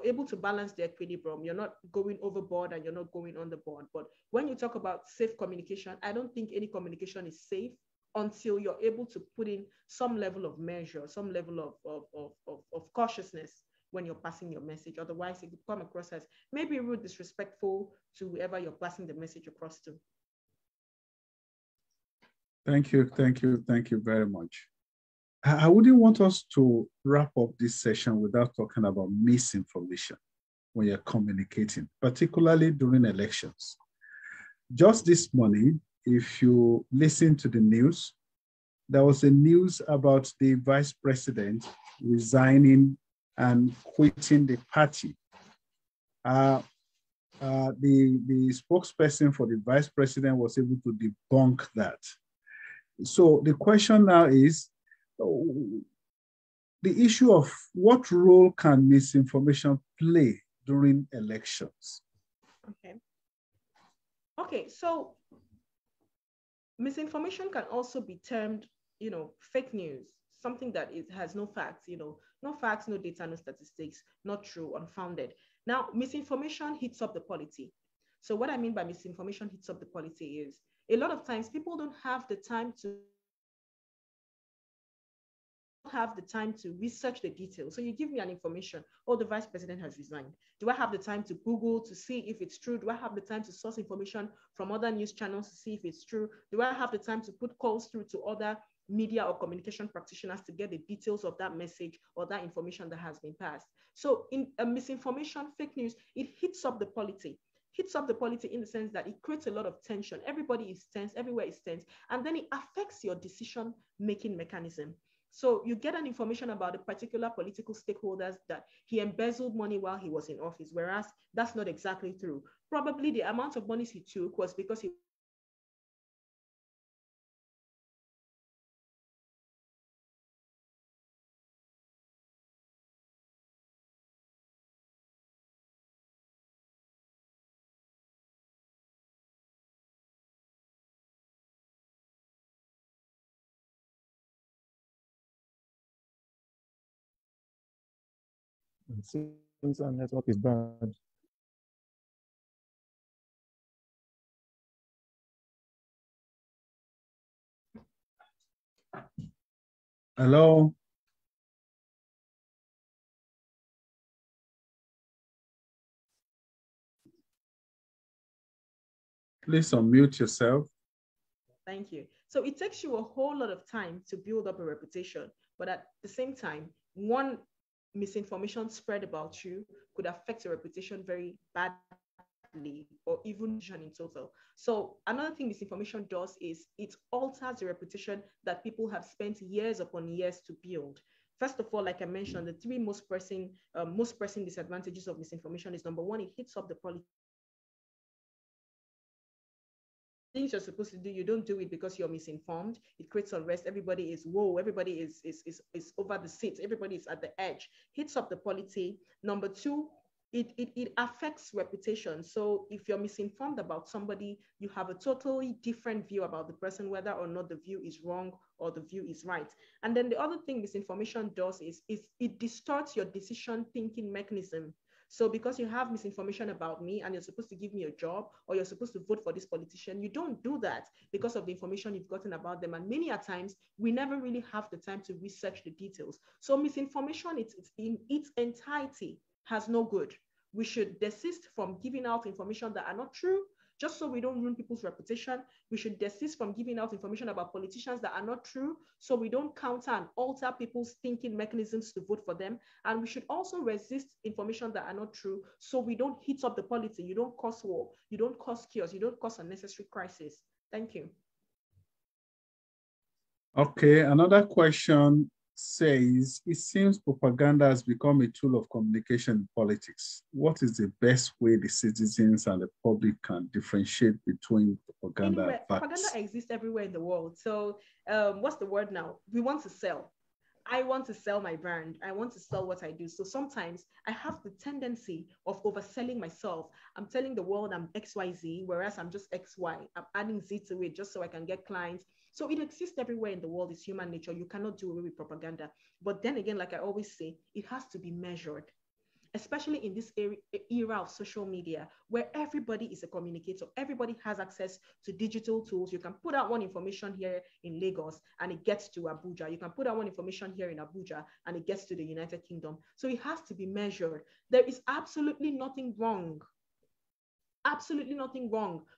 Speaker 3: able to balance the equilibrium. You're not going overboard and you're not going underboard. But when you talk about safe communication, I don't think any communication is safe until you're able to put in some level of measure, some level of cautiousness when you're passing your message. Otherwise, it could come across as maybe rude, disrespectful to whoever you're passing the message across to.
Speaker 1: Thank you very much. I wouldn't want us to wrap up this session without talking about misinformation when you're communicating, particularly during elections. Just this morning, if you listen to the news, there was a news about the vice president resigning and quitting the party. The spokesperson for the vice president was able to debunk that. So the question now is, the issue of what role can misinformation play during elections?
Speaker 3: Okay, so misinformation can also be termed, fake news, something that has no facts, no facts, no data, no statistics, not true, unfounded. Now, misinformation hits up the polity. So what I mean by misinformation hits up the polity is a lot of times people don't have the time to research the details. So you give me an information, oh, the vice president has resigned. Do I have the time to Google to see if it's true? Do I have the time to source information from other news channels to see if it's true? Do I have the time to put calls through to other media or communication practitioners to get the details of that message or that information that has been passed? So in a misinformation, fake news, it hits up the polity. Hits up the polity in the sense that it creates a lot of tension. Everybody is tense, everywhere is tense, and then it affects your decision-making mechanism. So you get an information about a particular political stakeholders that he embezzled money while he was in office, whereas that's not exactly true. Probably the amount of money he took was because he
Speaker 2: Since our network is bad.
Speaker 1: Hello? Please unmute yourself.
Speaker 3: Thank you. So it takes you a whole lot of time to build up a reputation, but at the same time, one misinformation spread about you could affect your reputation very badly badly or even in total. So another thing misinformation does is it alters the reputation that people have spent years upon years to build. First of all, like I mentioned, the three most pressing disadvantages of misinformation is number one, it hits up the politics. Things you're supposed to do, you don't do it because you're misinformed. It creates unrest. Everybody is whoa, everybody is over the seats, everybody is at the edge. Hits up the polity. Number two, it affects reputation. So if you're misinformed about somebody, you have a totally different view about the person, whether or not the view is wrong or the view is right. And then the other thing misinformation does is it distorts your decision thinking mechanism. So because you have misinformation about me and you're supposed to give me a job or you're supposed to vote for this politician, you don't do that because of the information you've gotten about them. And many a times, we never really have the time to research the details. So misinformation, it's in its entirety has no good. We should desist from giving out information that are not true, just so we don't ruin people's reputation. We should desist from giving out information about politicians that are not true, so we don't counter and alter people's thinking mechanisms to vote for them. And we should also resist information that are not true, so we don't heat up the polity. You don't cause war, you don't cause chaos, you don't cause unnecessary crisis. Thank you.
Speaker 1: Okay, another question says, it seems propaganda has become a tool of communication in politics. What is the best way the citizens and the public can differentiate between propaganda and facts?
Speaker 3: Propaganda exists everywhere in the world. So what's the word now? We want to sell. I want to sell my brand. I want to sell what I do. So sometimes I have the tendency of overselling myself. I'm telling the world I'm XYZ, whereas I'm just XY. I'm adding Z to it just so I can get clients. So it exists everywhere in the world. It's human nature. You cannot do away with propaganda. But then again, like I always say, it has to be measured, especially in this era of social media, where everybody is a communicator. Everybody has access to digital tools. You can put out one information here in Lagos and it gets to Abuja. You can put out one information here in Abuja and it gets to the United Kingdom. So it has to be measured. There is absolutely nothing wrong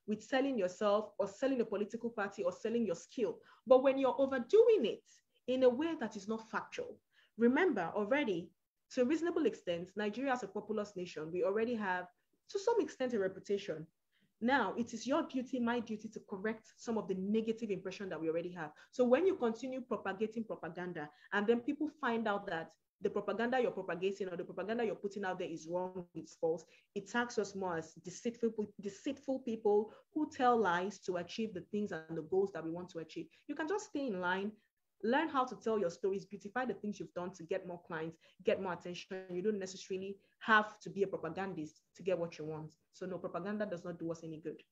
Speaker 3: with selling yourself or selling a political party or selling your skill. But when you're overdoing it in a way that is not factual, remember already, to a reasonable extent, Nigeria as a populous nation, we already have, to some extent, a reputation. Now, it is your duty, my duty, to correct some of the negative impression that we already have. So when you continue propagating propaganda, and then people find out that the propaganda you're propagating or the propaganda you're putting out there is wrong, it's false, it tags us more as deceitful people who tell lies to achieve the things and the goals that we want to achieve. You can just stay in line, learn how to tell your stories, beautify the things you've done to get more clients, get more attention. You don't necessarily have to be a propagandist to get what you want. So no, propaganda does not do us any good.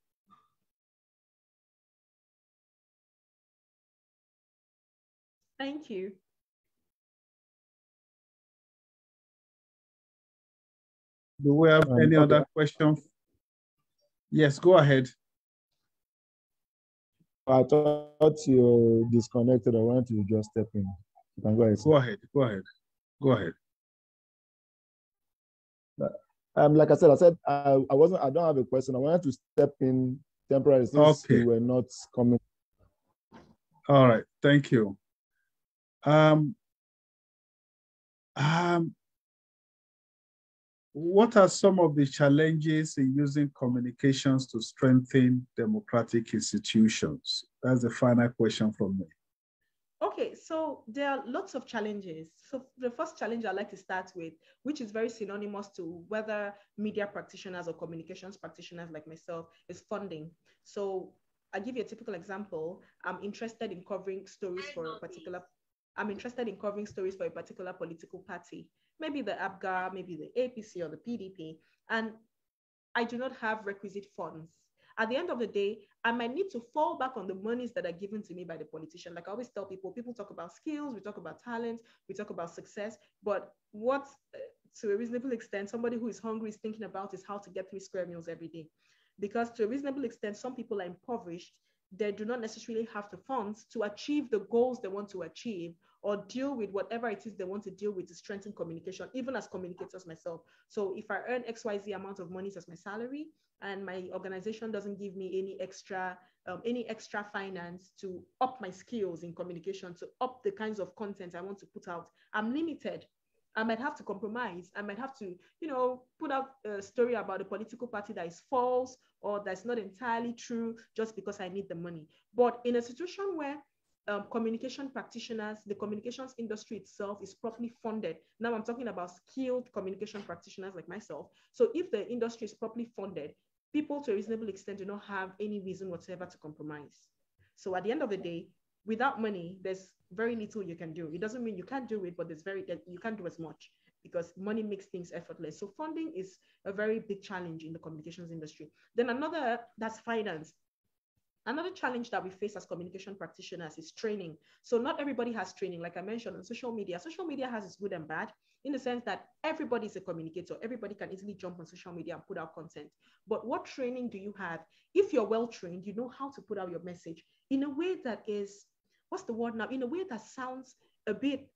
Speaker 3: Thank you.
Speaker 1: Do we have any other questions? Yes, go ahead.
Speaker 2: I thought you disconnected. I wanted to just step in. You can go ahead.
Speaker 1: Go ahead.
Speaker 2: Like I said, I don't have a question. I wanted to step in temporarily since you were not coming.
Speaker 1: All right, thank you. What are some of the challenges in using communications to strengthen democratic institutions? That's the final question from me.
Speaker 3: Okay, so there are lots of challenges. So the first challenge I'd like to start with, which is very synonymous to whether media practitioners or communications practitioners like myself, is funding. So I'll give you a typical example. I'm interested in covering stories for a particular political party, maybe the ABGA, maybe the APC or the PDP, and I do not have requisite funds. At the end of the day, I might need to fall back on the monies that are given to me by the politician. Like I always tell people talk about skills, we talk about talent, we talk about success, but what, to a reasonable extent, somebody who is hungry is thinking about is how to get 3 square meals every day. Because to a reasonable extent, some people are impoverished. They do not necessarily have the funds to achieve the goals they want to achieve or deal with whatever it is they want to deal with to strengthen communication, even as communicators myself. So if I earn XYZ amount of money as my salary and my organization doesn't give me any extra finance to up my skills in communication, to up the kinds of content I want to put out, I'm limited. I might have to compromise. I might have to, put out a story about a political party that is false or that's not entirely true just because I need the money. But in a situation where communication practitioners, the communications industry itself is properly funded. Now I'm talking about skilled communication practitioners like myself. So if the industry is properly funded, people to a reasonable extent do not have any reason whatsoever to compromise. So at the end of the day, without money, there's very little you can do. It doesn't mean you can't do it, but you can't do as much because money makes things effortless. So funding is a very big challenge in the communications industry. Then that's finance. Another challenge that we face as communication practitioners is training. So not everybody has training. Like I mentioned on social media has its good and bad in the sense that everybody is a communicator. Everybody can easily jump on social media and put out content. But what training do you have? If you're well trained, you know how to put out your message in a way that is, what's the word now? In a way that sounds a bit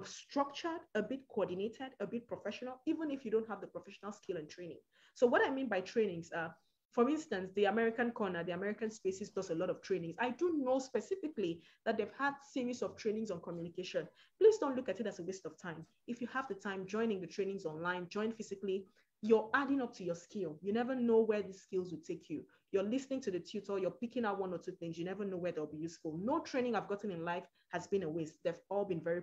Speaker 3: structured, a bit coordinated, a bit professional, even if you don't have the professional skill and training. So what I mean by trainings are, for instance, the American Corner, the American Spaces does a lot of trainings. I do know specifically that they've had series of trainings on communication. Please don't look at it as a waste of time. If you have the time, joining the trainings online, join physically, you're adding up to your skill. You never know where these skills will take you. You're listening to the tutor, you're picking out one or two things. You never know where they'll be useful. No training I've gotten in life has been a waste. They've all been very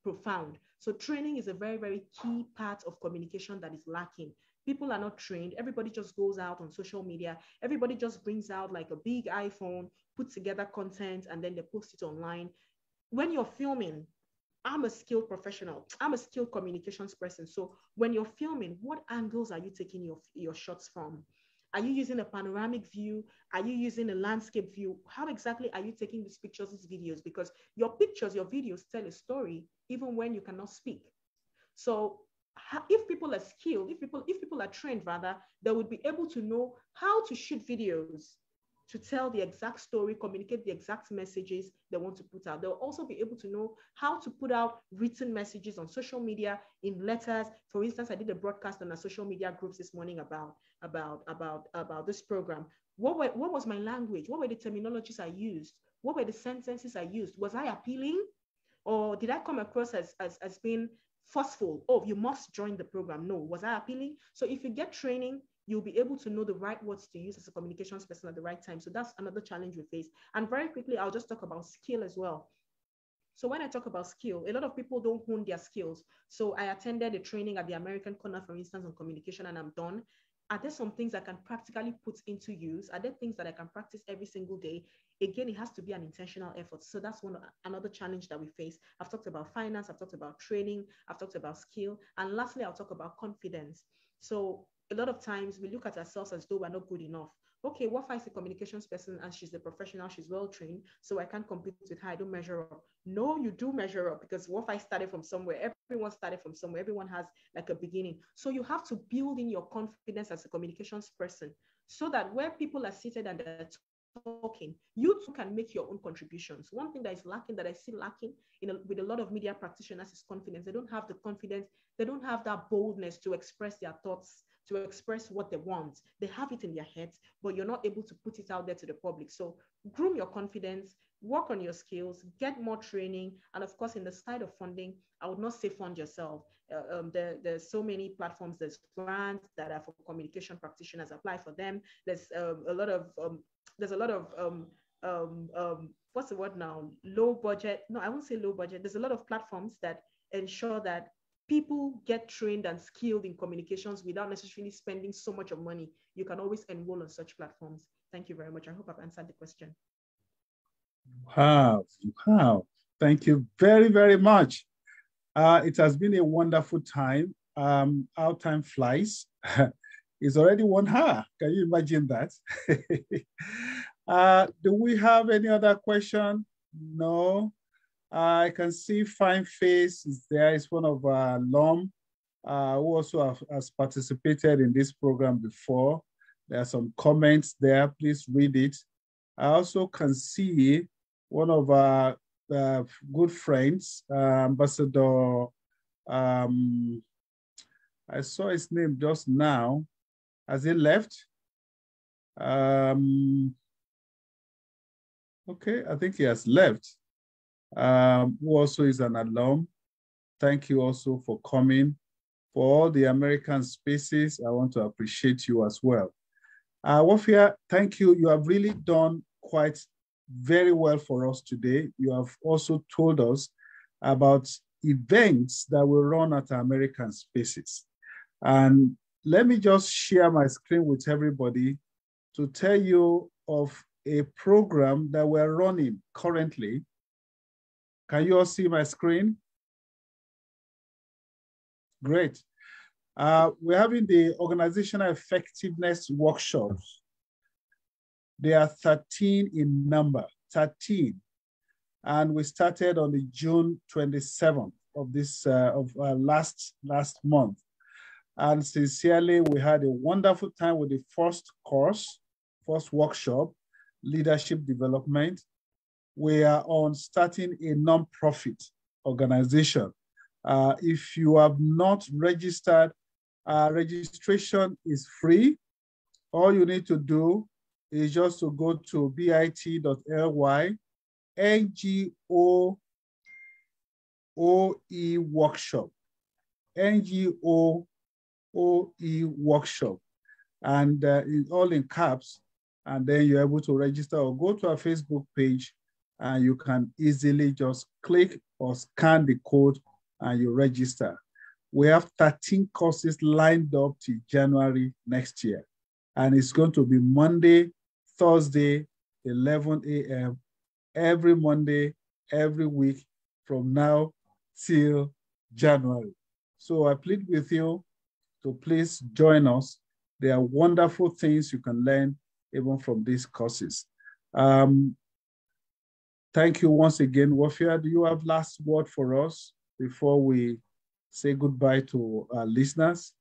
Speaker 3: profound. So training is a very, very key part of communication that is lacking. People are not trained. Everybody just goes out on social media. Everybody just brings out like a big iPhone, puts together content, and then they post it online. When you're filming, I'm a skilled professional. I'm a skilled communications person. So when you're filming, what angles are you taking your shots from? Are you using a panoramic view? Are you using a landscape view? How exactly are you taking these pictures, these videos? Because your pictures, your videos tell a story, even when you cannot speak. So if people are skilled, if people are trained rather, they would be able to know how to shoot videos to tell the exact story, communicate the exact messages they want to put out. They'll also be able to know how to put out written messages on social media in letters. For instance, I did a broadcast on our social media groups this morning about this program. What was my language? What were the terminologies I used? What were the sentences I used? Was I appealing? Or did I come across as being forceful? Oh, you must join the program. No, was I appealing? So if you get training, you'll be able to know the right words to use as a communications person at the right time. So that's another challenge we face. And very quickly, I'll just talk about skill as well. So when I talk about skill, a lot of people don't hone their skills. So I attended a training at the American Corner, for instance, on communication, and I'm done. Are there some things I can practically put into use? Are there things that I can practice every single day? Again, it has to be an intentional effort. So that's another challenge that we face. I've talked about finance, I've talked about training, I've talked about skill. And lastly, I'll talk about confidence. So a lot of times we look at ourselves as though we're not good enough. Okay, Wofai is a communications person and she's a professional, she's well-trained, so I can't compete with her, I don't measure up. No, you do measure up because Wofai started from somewhere. Everyone started from somewhere. Everyone has like a beginning. So you have to build in your confidence as a communications person so that where people are seated and they're talking, you too can make your own contributions. One thing that is lacking, that I see lacking with a lot of media practitioners is confidence. They don't have the confidence, they don't have that boldness to express their thoughts, to express what they want. They have it in their heads, but you're not able to put it out there to the public. So groom your confidence, work on your skills, get more training. And of course, in the side of funding, I would not say fund yourself. There's so many platforms, there's grants that are for communication practitioners, apply for them. There's a lot of what's the word now? Low budget. No, I won't say low budget. There's a lot of platforms that ensure that people get trained and skilled in communications without necessarily spending so much of money. You can always enroll on such platforms. Thank you very much. I hope I've answered the question.
Speaker 1: Wow. Thank you very, very much. It has been a wonderful time. Our time flies. It's already 1 hour. Can you imagine that? Do we have any other question? No. I can see Fine Face is there. It's one of our alum who also has participated in this program before. There are some comments there. Please read it. I also can see one of our good friends, Ambassador, I saw his name just now. Has he left? Okay, I think he has left. Who also is an alum. thank you also for coming. For all the American spaces, I want to appreciate you as well. Wofai, thank you. You have really done quite very well for us today. You have also told us about events that will run at American spaces. And let me just share my screen with everybody to tell you of a program that we're running currently. Can you all see my screen? Great. We're having the organizational effectiveness workshops. There are 13 in number, 13. And we started on the June 27th of this last month. And sincerely, we had a wonderful time with the first workshop, leadership development. We are on starting a nonprofit organization. If you have not registered, registration is free. All you need to do is just to go to bit.ly NGOOE workshop, NGOOE workshop, and it's all in caps. And then you're able to register or go to our Facebook page, and you can easily just click or scan the code and you register. We have 13 courses lined up to January next year. And it's going to be Monday, Thursday, 11 a.m., every Monday, every week from now till January. So I plead with you to please join us. There are wonderful things you can learn even from these courses. Thank you once again. Wofai, do you have last word for us before we say goodbye to our listeners?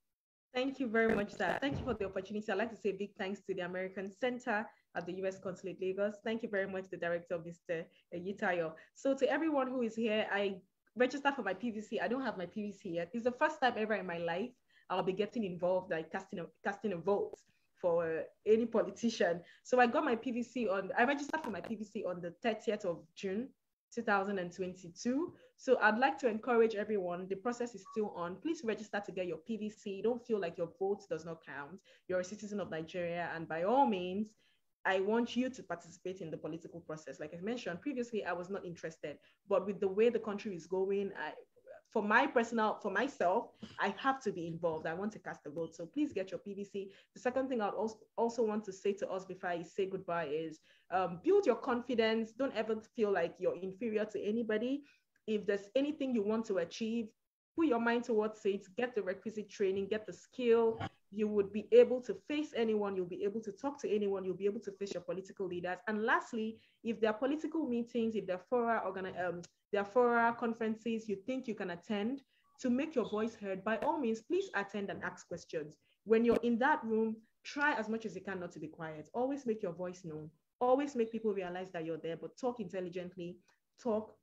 Speaker 3: Thank you very much, sir. Thank you for the opportunity. I'd like to say big thanks to the American Center at the U.S. Consulate Lagos. Thank you very much, the director, Mr. Yitayo. So to everyone who is here, I registered for my PVC. I don't have my PVC yet. It's the first time ever in my life I'll be getting involved, like casting a vote for any politician. So I got my PVC I registered for my PVC on the 30th of June, 2022. So I'd like to encourage everyone, the process is still on. Please register to get your PVC. Don't feel like your vote does not count. You're a citizen of Nigeria, and by all means, I want you to participate in the political process. Like I mentioned previously, I was not interested, but with the way the country is going, for myself, I have to be involved. I want to cast a vote. So please get your PVC. The second thing I'd also want to say to us before I say goodbye is build your confidence. Don't ever feel like you're inferior to anybody. If there's anything you want to achieve, put your mind towards it, get the requisite training, get the skill. You would be able to face anyone. You'll be able to talk to anyone. You'll be able to face your political leaders. And lastly, if there are political meetings, if there are fora conferences you think you can attend to make your voice heard, by all means, please attend and ask questions. When you're in that room, try as much as you can not to be quiet. Always make your voice known. Always make people realize that you're there, but talk intelligently, talk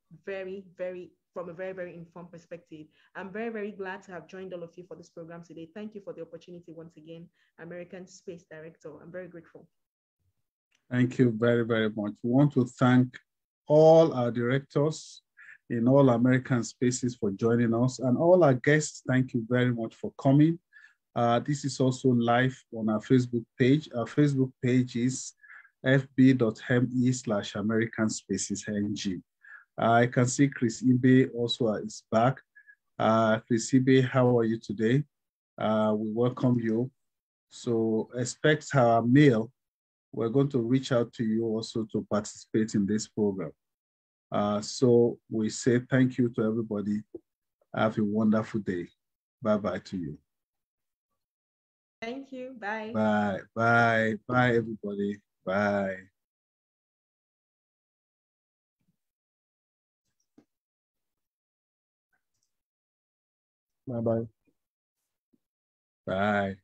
Speaker 3: from a very, very informed perspective. I'm very, very glad to have joined all of you for this program today. Thank you for the opportunity once again, American Space Director. I'm very grateful.
Speaker 1: Thank you very, very much. We want to thank all our directors in all American spaces for joining us, and all our guests, thank you very much for coming. This is also live on our Facebook page. Our Facebook page is fb.me/American Spaces NG. I can see Chris Ibe also is back. Chris Ibe, how are you today? We welcome you. So expect our mail. We're going to reach out to you also to participate in this program. So we say thank you to everybody. Have a wonderful day. Bye-bye to you.
Speaker 3: Thank you. Bye.
Speaker 1: Bye. Bye. Bye, everybody. Bye.
Speaker 2: Bye-bye.
Speaker 1: Bye.